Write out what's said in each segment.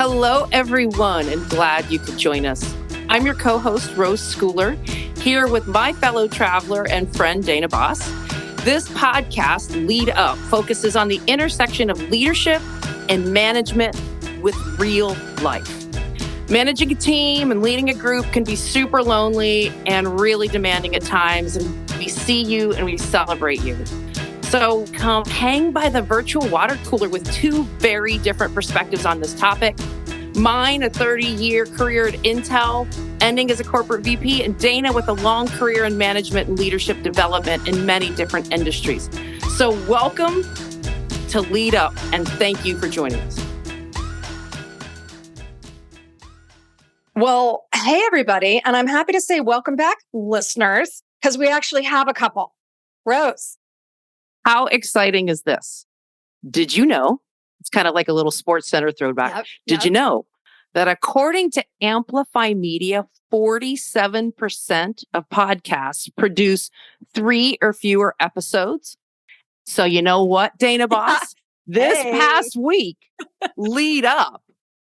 Hello, everyone, and glad you could join us. I'm your co-host, Rose Schooler, here with my fellow traveler and friend, Dana Boss. This podcast, Lead Up, focuses on the intersection of leadership and management with real life. Managing a team and leading a group can be super lonely and really demanding at times, and we see you and we celebrate you. So come hang by the virtual water cooler with two very different perspectives on this topic. Mine, a 30-year career at Intel, ending as a corporate VP, and Dana with a long career in management and leadership development in many different industries. So welcome to Lead Up, and thank you for joining us. Well, hey, everybody. And I'm happy to say welcome back, listeners, because we actually have a couple. Rose. How exciting is this? Did you know? It's kind of like a little Sports Center throwback. Did you know that according to Amplify Media, 47% of podcasts produce 3 or fewer episodes? So you know what, Dana Boss? This past week, Lead Up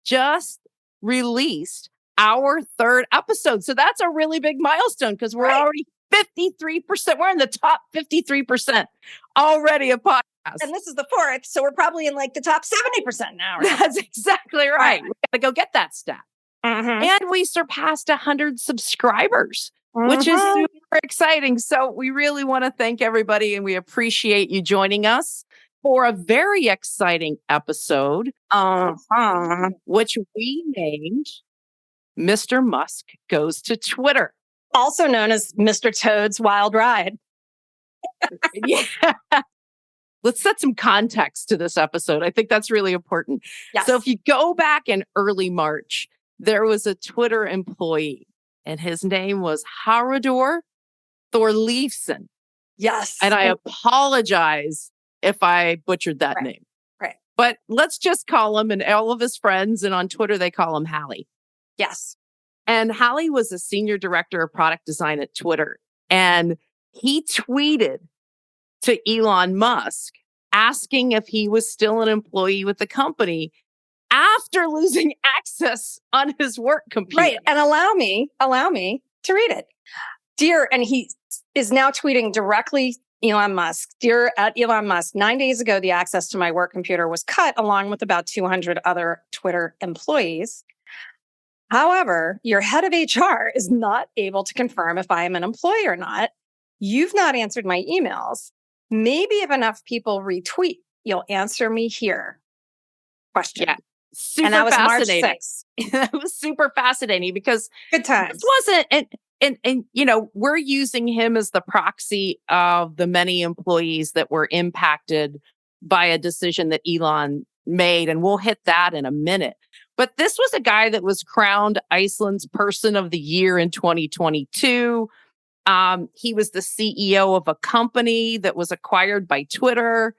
just released our 3rd episode. So that's a really big milestone because we're already 53%. We're in the top 53% already of podcasts. And this is the 4th. So we're probably in like the top 70% now. Right? That's exactly right. We got to go get that stat. And we surpassed 100 subscribers, which is super exciting. So we really want to thank everybody and we appreciate you joining us for a very exciting episode, which we named Mr. Musk Goes to Twitter. Also known as Mr. Toad's Wild Ride. Yeah. Let's set some context to this episode. I think that's really important. Yes. So if you go back in early March, there was a Twitter employee and his name was Haraldur Thorleifsson. Yes. And I apologize if I butchered that name. Right. But let's just call him and all of his friends. And on Twitter, they call him Hallie. Yes. And Hallie was a senior director of product design at Twitter. And he tweeted to Elon Musk asking if he was still an employee with the company after losing access on his work computer. Right. And allow me to read it. And he is now tweeting directly Elon Musk. Dear at Elon Musk, 9 days ago, the access to my work computer was cut along with about 200 other Twitter employees. However, your head of HR is not able to confirm if I am an employee or not. You've not answered my emails. Maybe if enough people retweet, you'll answer me here. Question. Yeah. Super and that was fascinating. March 6th. That was super fascinating because good times. This wasn't, and you know, we're using him as the proxy of the many employees that were impacted by a decision that Elon made, and we'll hit that in a minute. But this was a guy that was crowned Iceland's Person of the Year in 2022. He was the CEO of a company that was acquired by Twitter.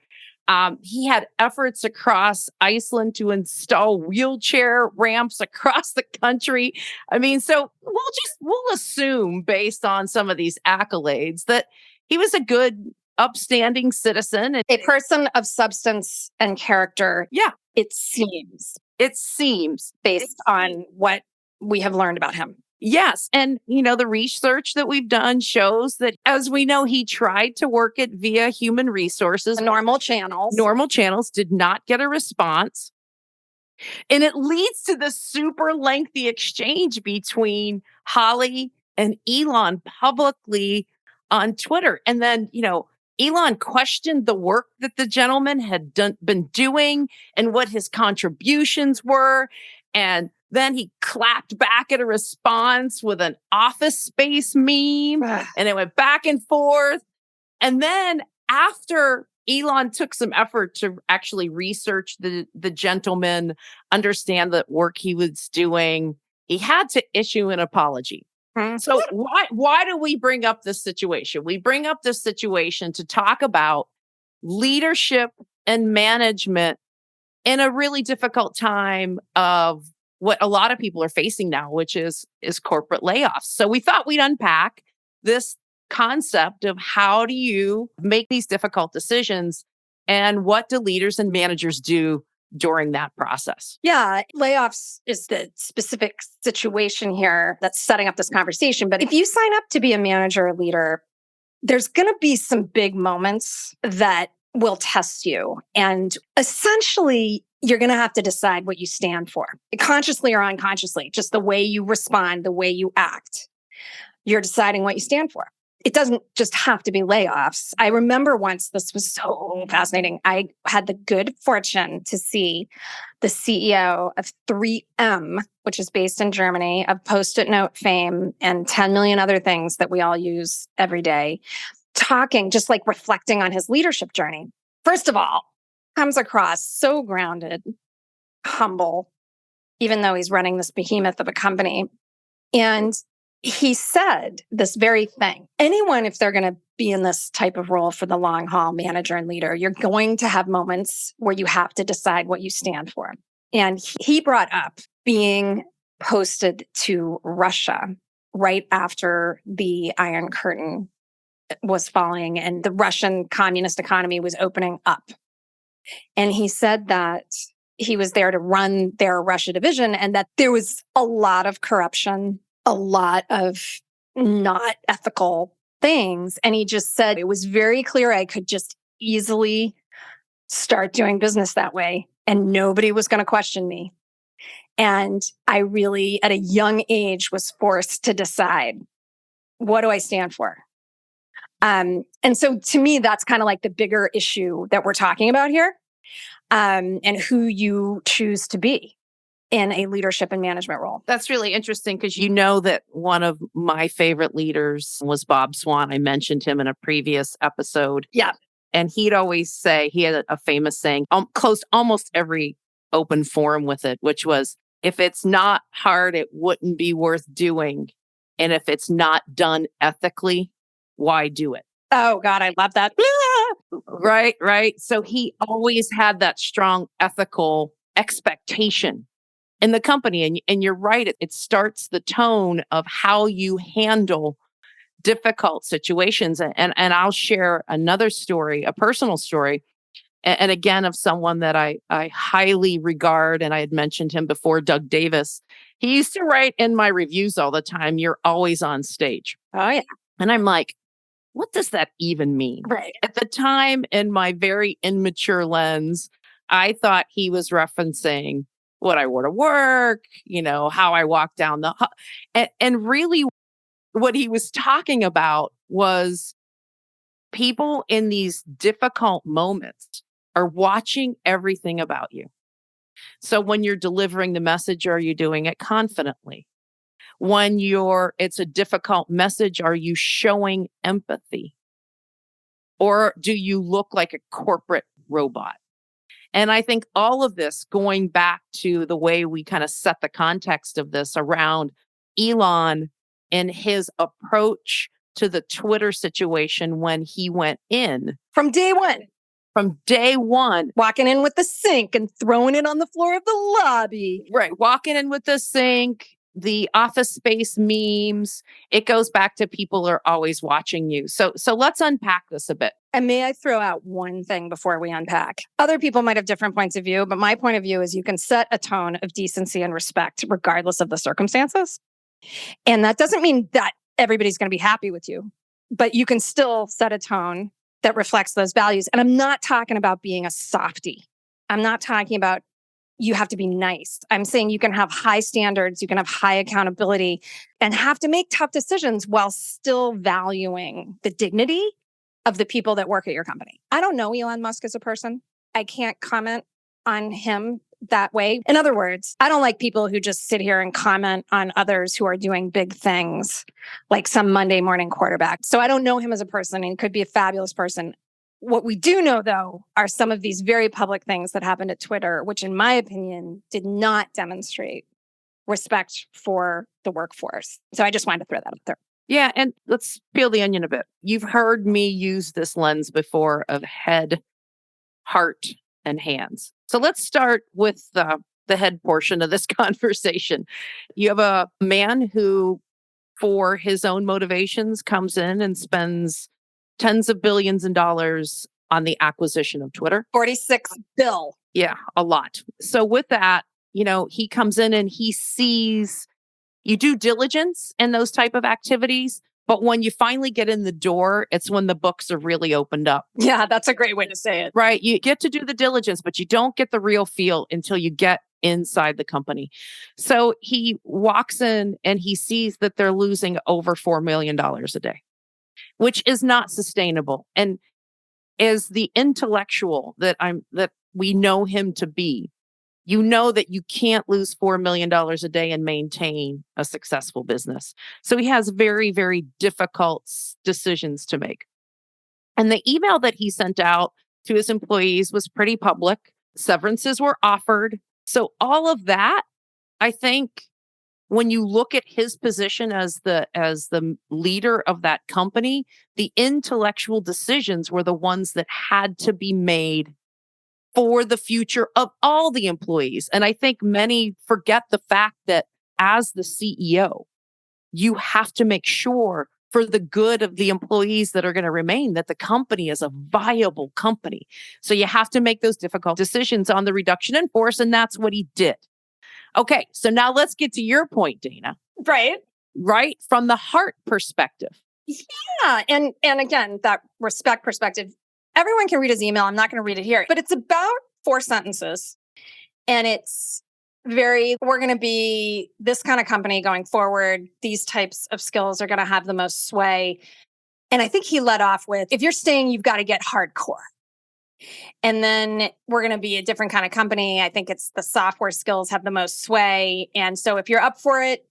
He had efforts across Iceland to install wheelchair ramps across the country. I mean, so we'll assume based on some of these accolades that he was a good, upstanding citizen. A person of substance and character. Yeah. It seems based on what we have learned about him. Yes. And, you know, the research that we've done shows that, as we know, he tried to work it via human resources. Normal channels. Normal channels, did not get a response. And it leads to this super lengthy exchange between Hallie and Elon publicly on Twitter. And then, you know, Elon questioned the work that the gentleman had been doing and what his contributions were. And then he clapped back at a response with an Office Space meme, and it went back and forth. And then after Elon took some effort to actually research the gentleman, understand the work he was doing, he had to issue an apology. So why do we bring up this situation? We bring up this situation to talk about leadership and management in a really difficult time of what a lot of people are facing now, which is corporate layoffs. So we thought we'd unpack this concept of how do you make these difficult decisions and what do leaders and managers do during that process. Yeah, layoffs is the specific situation here that's setting up this conversation. But if you sign up to be a manager or leader, there's going to be some big moments that will test you. And essentially, you're going to have to decide what you stand for, consciously or unconsciously, just the way you respond, the way you act. You're deciding what you stand for. It doesn't just have to be layoffs. I remember once, this was so fascinating. I had the good fortune to see the CEO of 3M, which is based in Germany, of Post-it note fame and 10 million other things that we all use every day, talking, just like reflecting on his leadership journey. First of all, comes across so grounded, humble, even though he's running this behemoth of a company. And he said this very thing. Anyone, if they're going to be in this type of role for the long haul, manager and leader, you're going to have moments where you have to decide what you stand for. And he brought up being posted to Russia right after the Iron Curtain was falling and the Russian communist economy was opening up. And he said that he was there to run their Russia division and that there was a lot of corruption, a lot of not ethical things. And he just said it was very clear I could just easily start doing business that way and nobody was going to question me. And I really, at a young age, was forced to decide, what do I stand for? And so to me, that's kind of like the bigger issue that we're talking about here, and who you choose to be in a leadership and management role. That's really interesting because you know that one of my favorite leaders was Bob Swan. I mentioned him in a previous episode. Yeah. And he'd always say, he had a famous saying, closed almost every open forum with it, which was, if it's not hard, it wouldn't be worth doing. And if it's not done ethically, why do it? Oh, God, I love that. Right. So he always had that strong ethical expectation in the company. And you're right, it starts the tone of how you handle difficult situations. And I'll share another story, a personal story, and again, of someone that I highly regard. And I had mentioned him before, Doug Davis. He used to write in my reviews all the time, "You're always on stage." Oh, yeah. And I'm like, what does that even mean? Right. At the time, in my very immature lens, I thought he was referencing what I wore to work, how I walk down and really what he was talking about was people in these difficult moments are watching everything about you. So when you're delivering the message, are you doing it confidently? When it's a difficult message, are you showing empathy? Or do you look like a corporate robot? And I think all of this, going back to the way we kind of set the context of this around Elon and his approach to the Twitter situation when he went in. From day one. Walking in with the sink and throwing it on the floor of the lobby. Right. Walking in with the sink, the Office Space memes. It goes back to people are always watching you. So let's unpack this a bit. And may I throw out one thing before we unpack? Other people might have different points of view, but my point of view is you can set a tone of decency and respect regardless of the circumstances. And that doesn't mean that everybody's going to be happy with you, but you can still set a tone that reflects those values. And I'm not talking about being a softie. I'm not talking about you have to be nice. I'm saying you can have high standards, you can have high accountability, and have to make tough decisions while still valuing the dignity of the people that work at your company. I don't know Elon Musk as a person. I can't comment on him that way. In other words, I don't like people who just sit here and comment on others who are doing big things, like some Monday morning quarterback. So I don't know him as a person, and could be a fabulous person. What we do know, though, are some of these very public things that happened at Twitter, which in my opinion did not demonstrate respect for the workforce. So I just wanted to throw that out there. Yeah, and let's peel the onion a bit. You've heard me use this lens before of head, heart, and hands. So let's start with the head portion of this conversation. You have a man who, for his own motivations, comes in and spends tens of billions of dollars on the acquisition of Twitter. 46 bill. Yeah, a lot. So with that, he comes in and he sees you do diligence in those type of activities, but when you finally get in the door, it's when the books are really opened up. Yeah, that's a great way to say it. Right? You get to do the diligence, but you don't get the real feel until you get inside the company. So he walks in and he sees that they're losing over $4 million a day, which is not sustainable. And as the intellectual that we know him to be, that you can't lose $4 million a day and maintain a successful business. So he has very, very difficult decisions to make. And the email that he sent out to his employees was pretty public. Severances were offered. So all of that, I think, when you look at his position as the leader of that company, the intellectual decisions were the ones that had to be made for the future of all the employees. And I think many forget the fact that as the CEO, you have to make sure for the good of the employees that are going to remain that the company is a viable company. So you have to make those difficult decisions on the reduction in force. And that's what he did. Okay. So now let's get to your point, Dana. Right. From the heart perspective. Yeah. And again, that respect perspective, everyone can read his email. I'm not going to read it here, but it's about 4 sentences. And it's we're going to be this kind of company going forward. These types of skills are going to have the most sway. And I think he led off with, if you're staying, you've got to get hardcore. And then we're going to be a different kind of company. I think it's the software skills have the most sway. And so if you're up for it,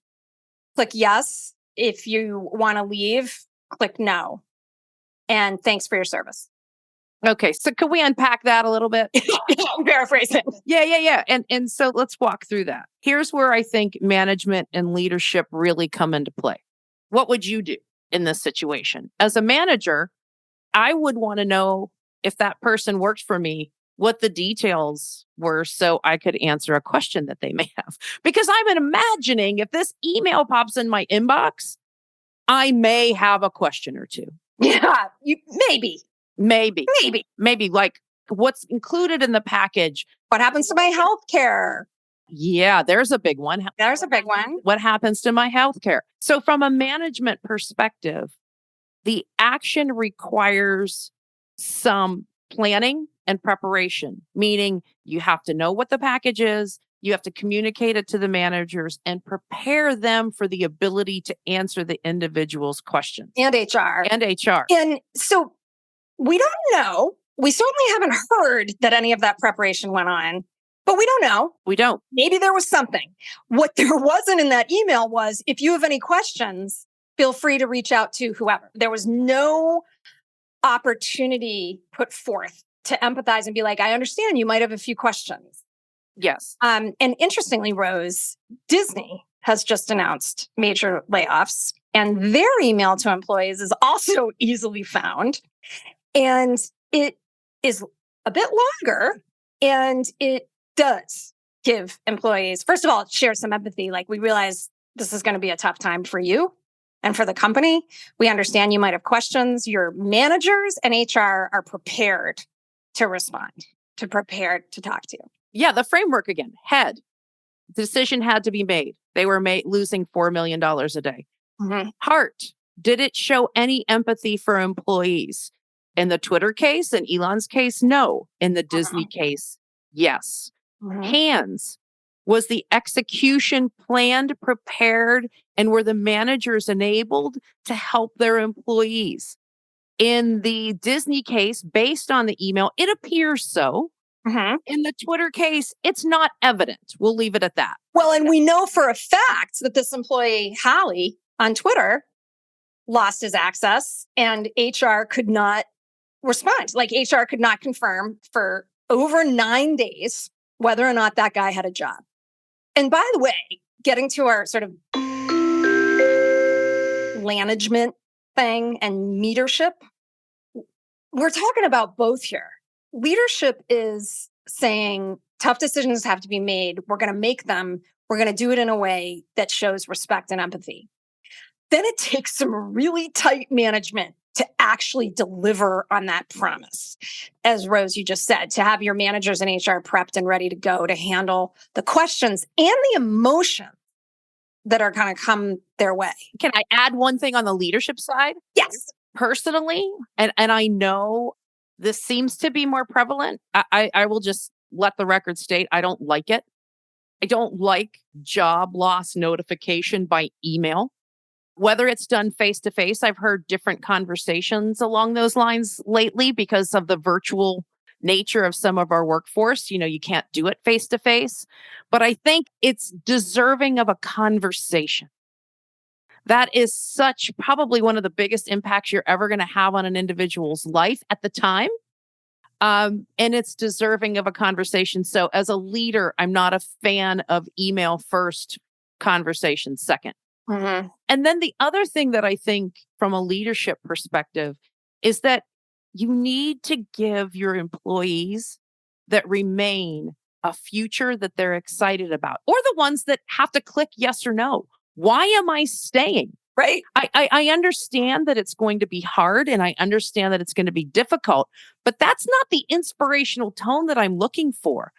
click yes. If you want to leave, click no. And thanks for your service. Okay. So can we unpack that a little bit? I'm paraphrasing. Yeah. And so let's walk through that. Here's where I think management and leadership really come into play. What would you do in this situation? As a manager, I would want to know if that person worked for me, what the details were so I could answer a question that they may have. Because I'm imagining if this email pops in my inbox, I may have a question or two. Yeah, Maybe. Like what's included in the package. What happens to my health care? Yeah, there's a big one. What happens to my health care? So from a management perspective, the action requires some planning and preparation, meaning you have to know what the package is. You have to communicate it to the managers and prepare them for the ability to answer the individual's questions. And HR. And so we don't know. We certainly haven't heard that any of that preparation went on, but we don't know. We don't. Maybe there was something. What there wasn't in that email was, if you have any questions, feel free to reach out to whoever. There was no opportunity put forth to empathize and be like, I understand you might have a few questions. Yes. And interestingly, Rose, Disney has just announced major layoffs, and their email to employees is also easily found. And it is a bit longer, and it does give employees, first of all, share some empathy. Like, we realize this is going to be a tough time for you and for the company. We understand you might have questions. Your managers and HR are prepared to respond, prepared to talk to you. Yeah, the framework again. The decision had to be made. They were losing $4 million a day. Mm-hmm. Heart, did it show any empathy for employees? In the Twitter case, in Elon's case, no. In the Disney case, yes. Mm-hmm. Hands, was the execution planned, prepared, and were the managers enabled to help their employees? In the Disney case, based on the email, it appears so. Mm-hmm. In the Twitter case, it's not evident. We'll leave it at that. Well, and we know for a fact that this employee, Hallie, on Twitter, lost his access, and HR could not respond. Like, HR could not confirm for over 9 days whether or not that guy had a job. And by the way, getting to our sort of management thing and leadership, we're talking about both here. Leadership is saying tough decisions have to be made. We're going to make them. We're going to do it in a way that shows respect and empathy. Then it takes some really tight management to actually deliver on that promise. As Rose, you just said, to have your managers and HR prepped and ready to go to handle the questions and the emotions that are going to come their way. Can I add one thing on the leadership side? Yes. Personally, and I know this seems to be more prevalent. I will just let the record state I don't like it. I don't like job loss notification by email. Whether it's done face to face, I've heard different conversations along those lines lately because of the virtual nature of some of our workforce. You can't do it face to face, but I think it's deserving of a conversation. That is probably one of the biggest impacts you're ever going to have on an individual's life at the time. And it's deserving of a conversation. So as a leader, I'm not a fan of email first, conversation second. Mm-hmm. And then the other thing that I think from a leadership perspective is that you need to give your employees that remain a future that they're excited about, or the ones that have to click yes or no. Why am I staying? Right. I understand that it's going to be hard and I understand that it's going to be difficult, but that's not the inspirational tone that I'm looking for.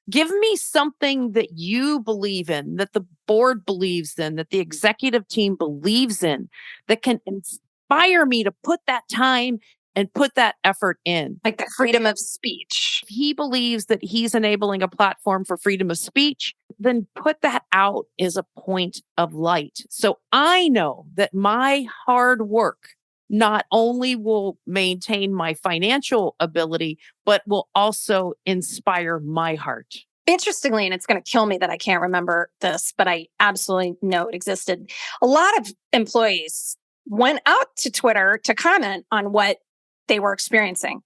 Give me something that you believe in, that the board believes in, that the executive team believes in, that can inspire me to put that time and put that effort in. Like the freedom of speech. If he believes that he's enabling a platform for freedom of speech, then put that out as a point of light. So I know that my hard work not only will maintain my financial ability, but will also inspire my heart. Interestingly, and it's going to kill me that I can't remember this, but I absolutely know it existed. A lot of employees went out to Twitter to comment on what they were experiencing.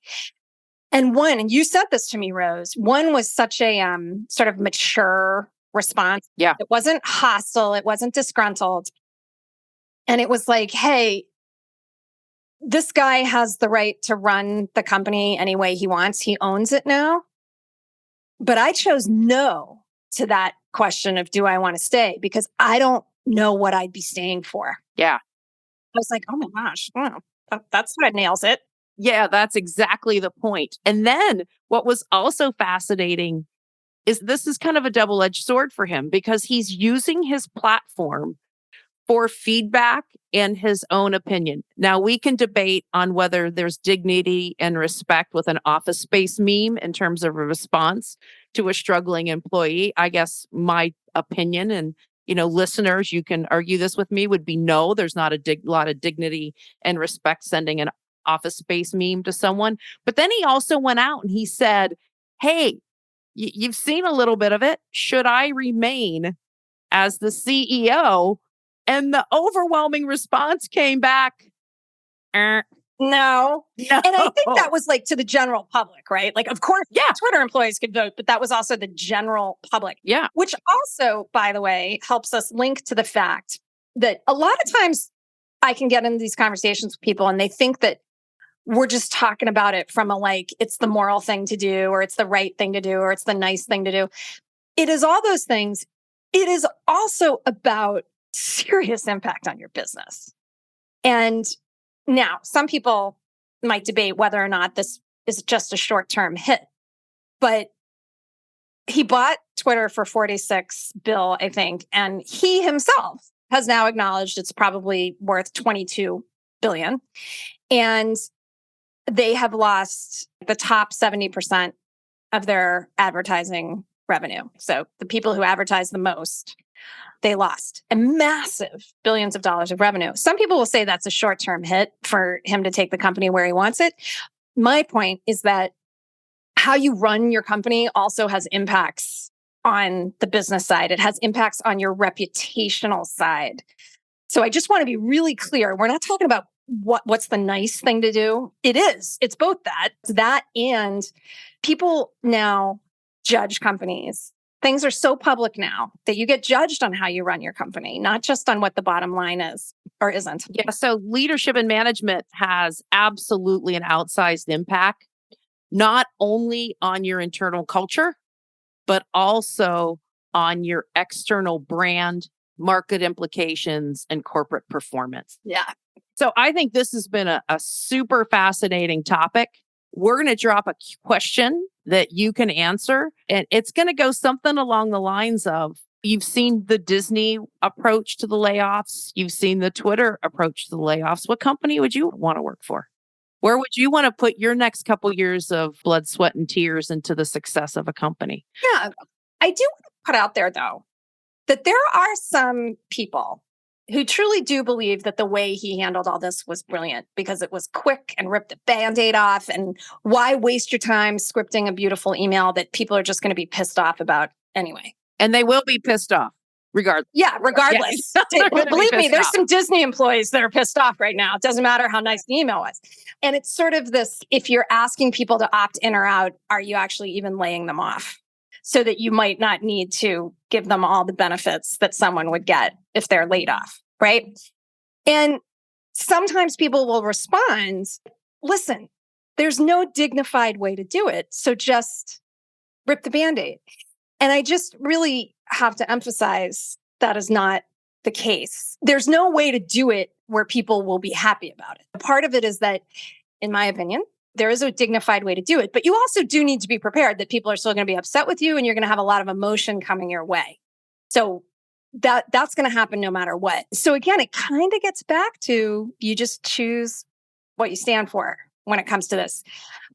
And you said this to me, Rose, one was such a sort of mature response. Yeah. It wasn't hostile. It wasn't disgruntled. And it was like, hey, this guy has the right to run the company any way he wants. He owns it now. But I chose no to that question of, do I want to stay? Because I don't know what I'd be staying for. Yeah. I was like, oh my gosh, that's what nails it. Yeah, that's exactly the point. And then what was also fascinating is this is kind of a double-edged sword for him because he's using his platform for feedback and his own opinion. Now, we can debate on whether there's dignity and respect with an Office Space meme in terms of a response to a struggling employee. I guess my opinion, and listeners, you can argue this with me, would be no, there's not a lot of dignity and respect sending an Office Space meme to someone. But then he also went out and he said, hey, you've seen a little bit of it. Should I remain as the CEO? And the overwhelming response came back, No. No. And I think that was like to the general public, right? Like, of course, yeah, Twitter employees could vote, but that was also the general public. Yeah. Which also, by the way, helps us link to the fact that a lot of times I can get into these conversations with people and they think that we're just talking about it from it's the moral thing to do, or it's the right thing to do, or it's the nice thing to do. It is all those things. It is also about serious impact on your business. And now some people might debate whether or not this is just a short-term hit, but he bought Twitter for $46 billion, I think. And he himself has now acknowledged it's probably worth $22 billion. And they have lost the top 70% of their advertising revenue. So the people who advertise the most, they lost a massive billions of dollars of revenue. Some people will say that's a short-term hit for him to take the company where he wants it. My point is that how you run your company also has impacts on the business side. It has impacts on your reputational side. So I just want to be really clear. We're not talking about what's the nice thing to do. It is. It's both that and people now judge companies. Things are so public now that you get judged on how you run your company, not just on what the bottom line is or isn't. Yeah. So leadership and management has absolutely an outsized impact, not only on your internal culture, but also on your external brand, market implications, and corporate performance. Yeah. So I think this has been a super fascinating topic. We're going to drop a question that you can answer, and it's going to go something along the lines of, you've seen the Disney approach to the layoffs. You've seen the Twitter approach to the layoffs. What company would you want to work for? Where would you want to put your next couple years of blood, sweat, and tears into the success of a company? Yeah. I do want to put out there, though, that there are some people who truly do believe that the way he handled all this was brilliant because it was quick and ripped the Band-Aid off. And why waste your time scripting a beautiful email that people are just going to be pissed off about anyway? And they will be pissed off regardless. Yeah, regardless. Yes. Believe me, there's some Disney employees that are pissed off right now. It doesn't matter how nice the email was. And it's sort of this, if you're asking people to opt in or out, are you actually even laying them off? So that you might not need to give them all the benefits that someone would get if they're laid off, right? And sometimes people will respond, listen, there's no dignified way to do it. So just rip the Band-Aid. And I just really have to emphasize that is not the case. There's no way to do it where people will be happy about it. Part of it is that, in my opinion, there is a dignified way to do it, but you also do need to be prepared that people are still going to be upset with you and you're going to have a lot of emotion coming your way. So that's going to happen no matter what. So again, it kind of gets back to you just choose what you stand for when it comes to this.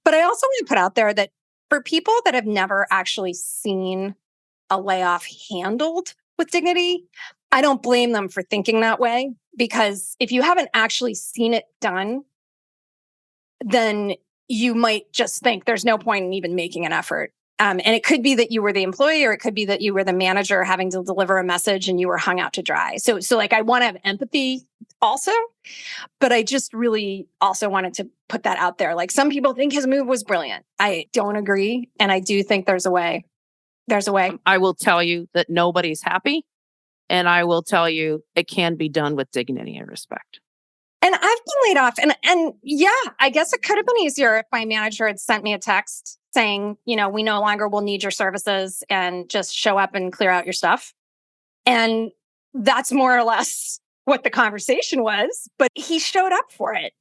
But I also want to put out there that for people that have never actually seen a layoff handled with dignity, I don't blame them for thinking that way, because if you haven't actually seen it done, then you might just think there's no point in even making an effort. And it could be that you were the employee, or it could be that you were the manager having to deliver a message and you were hung out to dry. So like, I want to have empathy also, but I just really also wanted to put that out there. Like, some people think his move was brilliant. I don't agree. And I do think there's a way. There's a way. I will tell you that nobody's happy. And I will tell you it can be done with dignity and respect. And I've been laid off. And yeah, I guess it could have been easier if my manager had sent me a text saying, we no longer will need your services and just show up and clear out your stuff. And that's more or less what the conversation was. But he showed up for it.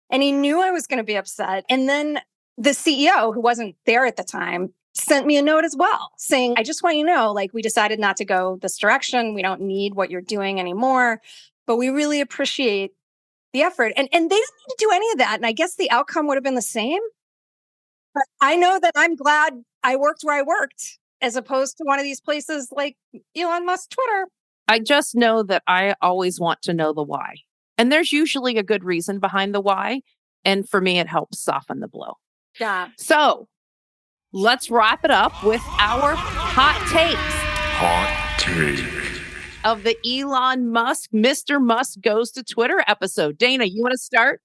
And he knew I was going to be upset. And then the CEO, who wasn't there at the time, sent me a note as well saying, I just want you to know, like, we decided not to go this direction. We don't need what you're doing anymore, but we really appreciate the effort. And they didn't need to do any of that. And I guess the outcome would have been the same. But I know that I'm glad I worked where I worked, as opposed to one of these places like Elon Musk Twitter. I just know that I always want to know the why. And there's usually a good reason behind the why. And for me, it helps soften the blow. Yeah. So let's wrap it up with our hot takes. Hot take Of the Elon Musk, Mr. Musk Goes to Twitter episode. Dana, you want to start?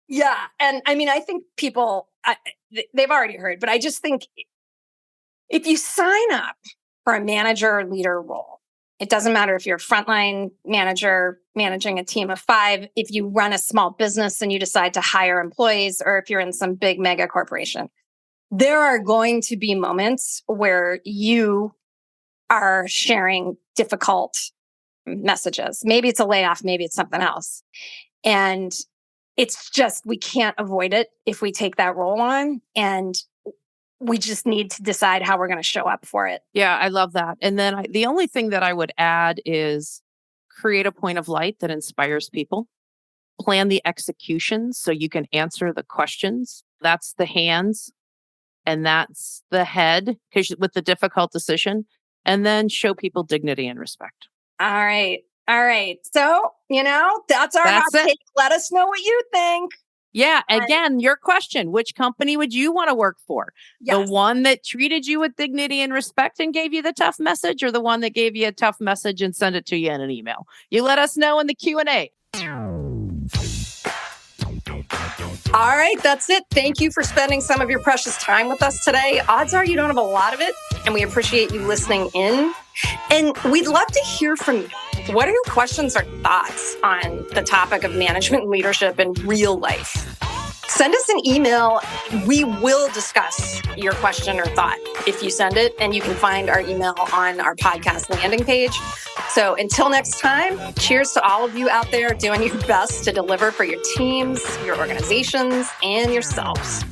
Yeah. And I mean, I think people, they've already heard, but I just think if you sign up for a manager or leader role, it doesn't matter if you're a frontline manager managing a team of 5, if you run a small business and you decide to hire employees, or if you're in some big mega corporation, there are going to be moments where you are sharing difficult messages. Maybe it's a layoff, maybe it's something else. And it's just, we can't avoid it if we take that role on. And we just need to decide how we're going to show up for it. Yeah, I love that. And then the only thing that I would add is create a point of light that inspires people. Plan the executions so you can answer the questions. That's the hands. And that's the head, because with the difficult decision. And then show people dignity and respect. All right. So, that's our hot take. Let us know what you think. Yeah. Again, your question, which company would you want to work for? Yes. The one that treated you with dignity and respect and gave you the tough message, or the one that gave you a tough message and sent it to you in an email? You let us know in the Q&A. All right, that's it. Thank you for spending some of your precious time with us today. Odds are you don't have a lot of it, and we appreciate you listening in. And we'd love to hear from you. What are your questions or thoughts on the topic of management and leadership in real life? Send us an email. We will discuss your question or thought if you send it, and you can find our email on our podcast landing page. So until next time, cheers to all of you out there doing your best to deliver for your teams, your organizations, and yourselves.